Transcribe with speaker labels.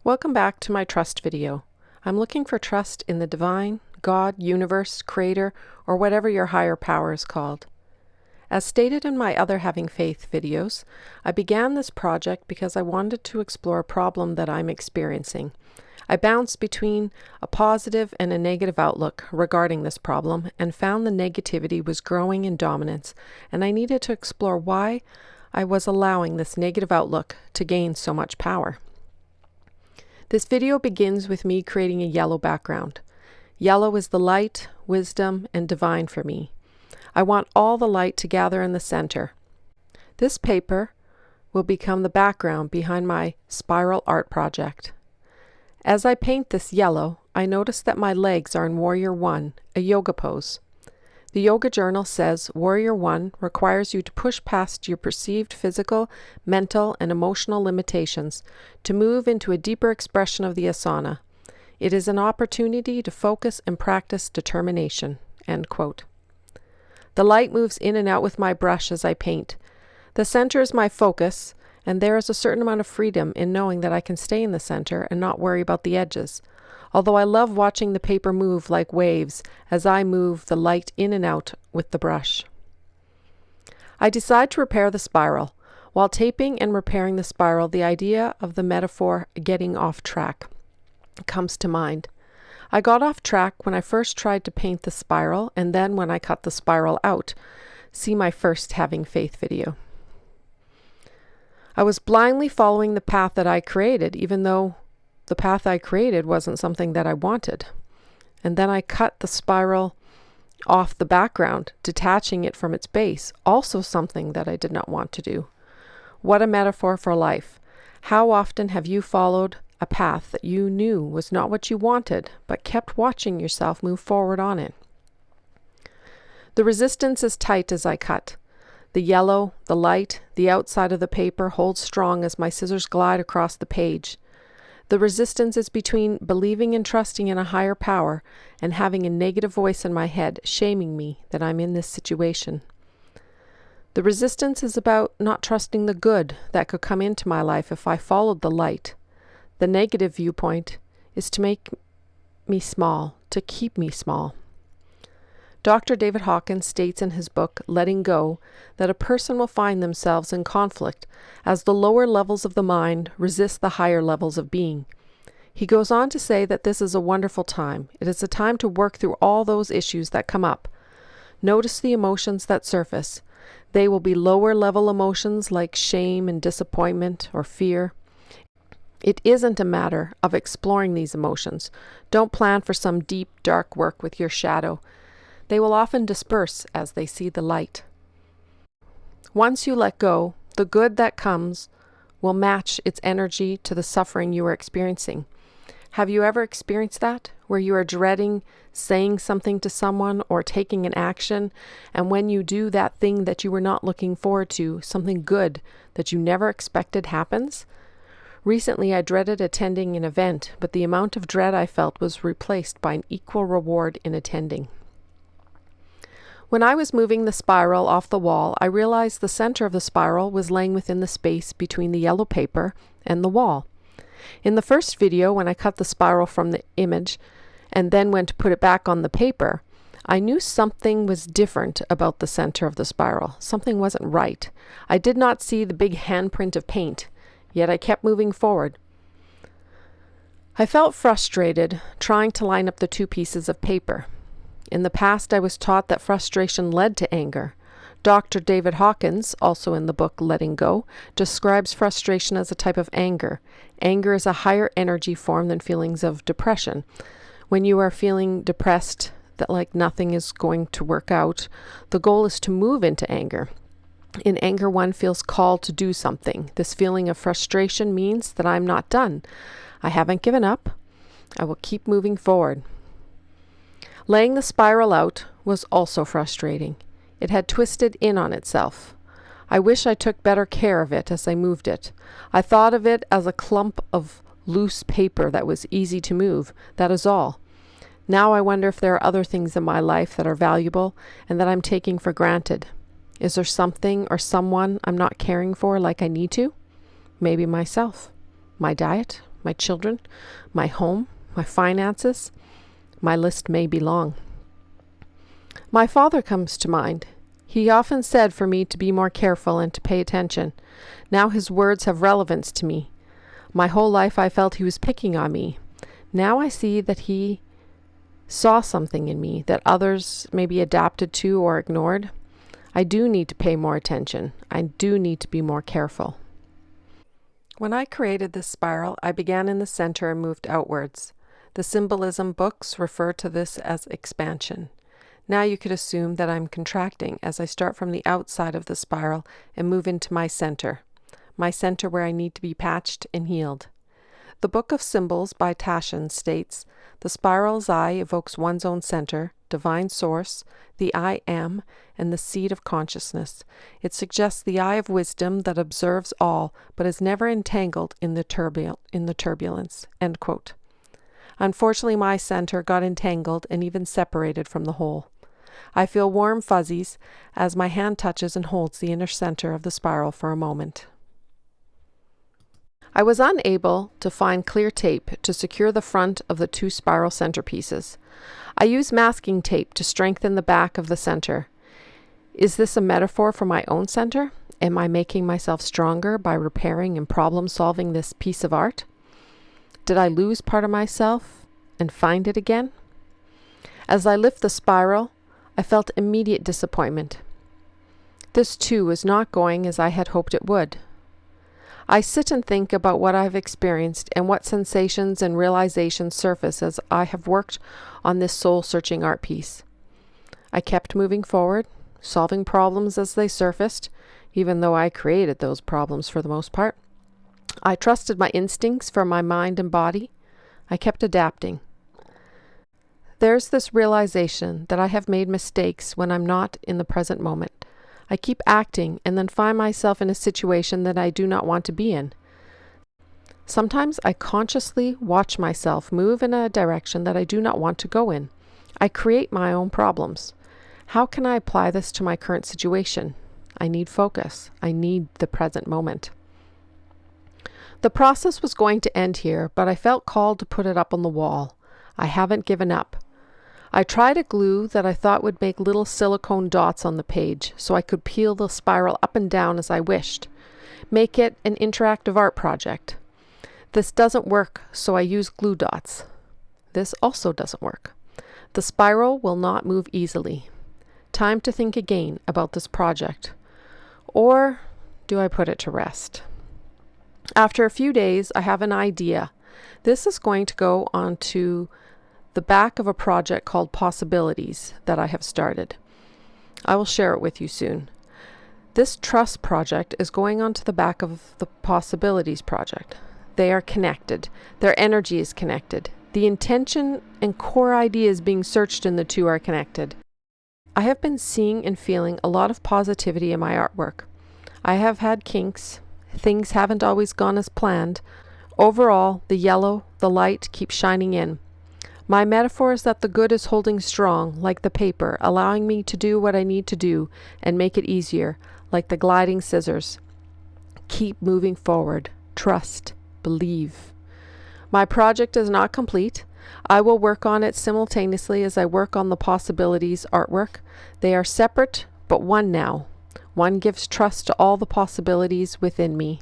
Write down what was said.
Speaker 1: Welcome back to my trust video. I'm looking for trust in the divine, God, universe, creator, or whatever your higher power is called. As stated in my other Having Faith videos, I began this project because I wanted to explore a problem that I'm experiencing. I bounced between a positive and a negative outlook regarding this problem and found the negativity was growing in dominance, and I needed to explore why I was allowing this negative outlook to gain so much power. This video begins with me creating a yellow background. Yellow is the light, wisdom, and divine for me. I want all the light to gather in the center. This paper will become the background behind my spiral art project. As I paint this yellow, I notice that my legs are in Warrior 1, a yoga pose. The yoga journal says Warrior 1 requires you to push past your perceived physical, mental, and emotional limitations to move into a deeper expression of the asana. It is an opportunity to focus and practice determination." End quote. The light moves in and out with my brush as I paint. The center is my focus, and there is a certain amount of freedom in knowing that I can stay in the center and not worry about the edges. Although I love watching the paper move like waves as I move the light in and out with the brush. I decide to repair the spiral. While taping and repairing the spiral, the idea of the metaphor getting off track comes to mind. I got off track when I first tried to paint the spiral, and then when I cut the spiral out. See my first Having Faith video. I was blindly following the path that I created, even though the path I created wasn't something that I wanted. And then I cut the spiral off the background, detaching it from its base, also something that I did not want to do. What a metaphor for life. How often have you followed a path that you knew was not what you wanted, but kept watching yourself move forward on it? The resistance is tight as I cut. The yellow, the light, the outside of the paper holds strong as my scissors glide across the page. The resistance is between believing and trusting in a higher power and having a negative voice in my head shaming me that I'm in this situation. The resistance is about not trusting the good that could come into my life if I followed the light. The negative viewpoint is to make me small, to keep me small. Dr. David Hawkins states in his book, Letting Go, that a person will find themselves in conflict as the lower levels of the mind resist the higher levels of being. He goes on to say that this is a wonderful time. It is a time to work through all those issues that come up. Notice the emotions that surface. They will be lower level emotions like shame and disappointment or fear. It isn't a matter of exploring these emotions. Don't plan for some deep, dark work with your shadow. They will often disperse as they see the light. Once you let go, the good that comes will match its energy to the suffering you are experiencing. Have you ever experienced that, where you are dreading saying something to someone or taking an action, and when you do that thing that you were not looking forward to, something good that you never expected happens? Recently, I dreaded attending an event, but the amount of dread I felt was replaced by an equal reward in attending. When I was moving the spiral off the wall, I realized the center of the spiral was laying within the space between the yellow paper and the wall. In the first video, when I cut the spiral from the image and then went to put it back on the paper, I knew something was different about the center of the spiral. Something wasn't right. I did not see the big handprint of paint, yet I kept moving forward. I felt frustrated trying to line up the two pieces of paper. In the past, I was taught that frustration led to anger. Dr. David Hawkins, also in the book Letting Go, describes frustration as a type of anger. Anger is a higher energy form than feelings of depression. When you are feeling depressed, that like nothing is going to work out, the goal is to move into anger. In anger, one feels called to do something. This feeling of frustration means that I'm not done. I haven't given up. I will keep moving forward. Laying the spiral out was also frustrating. It had twisted in on itself. I wish I took better care of it as I moved it. I thought of it as a clump of loose paper that was easy to move. That is all. Now I wonder if there are other things in my life that are valuable and that I'm taking for granted. Is there something or someone I'm not caring for like I need to? Maybe myself, my diet, my children, my home, my finances. My list may be long. My father comes to mind. He often said for me to be more careful and to pay attention. Now his words have relevance to me. My whole life I felt he was picking on me. Now I see that he saw something in me that others maybe adapted to or ignored. I do need to pay more attention. I do need to be more careful. When I created this spiral, I began in the center and moved outwards. The symbolism books refer to this as expansion. Now you could assume that I'm contracting as I start from the outside of the spiral and move into my center where I need to be patched and healed. The Book of Symbols by Taschen states, the spiral's eye evokes one's own center, divine source, the I am, and the seed of consciousness. It suggests the eye of wisdom that observes all, but is never entangled in the turbulence. End quote. Unfortunately, my center got entangled and even separated from the whole. I feel warm fuzzies as my hand touches and holds the inner center of the spiral for a moment. I was unable to find clear tape to secure the front of the two spiral centerpieces. I use masking tape to strengthen the back of the center. Is this a metaphor for my own center? Am I making myself stronger by repairing and problem solving this piece of art? Did I lose part of myself and find it again? As I lift the spiral, I felt immediate disappointment. This too was not going as I had hoped it would. I sit and think about what I've experienced and what sensations and realizations surface as I have worked on this soul-searching art piece. I kept moving forward, solving problems as they surfaced, even though I created those problems for the most part. I trusted my instincts for my mind and body. I kept adapting. There's this realization that I have made mistakes when I'm not in the present moment. I keep acting and then find myself in a situation that I do not want to be in. Sometimes I consciously watch myself move in a direction that I do not want to go in. I create my own problems. How can I apply this to my current situation? I need focus. I need the present moment. The process was going to end here, but I felt called to put it up on the wall. I haven't given up. I tried a glue that I thought would make little silicone dots on the page so I could peel the spiral up and down as I wished. Make it an interactive art project. This doesn't work, so I use glue dots. This also doesn't work. The spiral will not move easily. Time to think again about this project. Or do I put it to rest? After a few days, I have an idea. This is going to go onto the back of a project called Possibilities that I have started. I will share it with you soon. This trust project is going onto the back of the Possibilities project. They are connected. Their energy is connected. The intention and core ideas being searched in the two are connected. I have been seeing and feeling a lot of positivity in my artwork. I have had kinks. Things haven't always gone as planned. Overall, the yellow, the light keeps shining in. My metaphor is that the good is holding strong, like the paper, allowing me to do what I need to do and make it easier, like the gliding scissors. Keep moving forward. Trust. Believe. My project is not complete. I will work on it simultaneously as I work on the Possibilities artwork. They are separate, but one now. One gives trust to all the possibilities within me.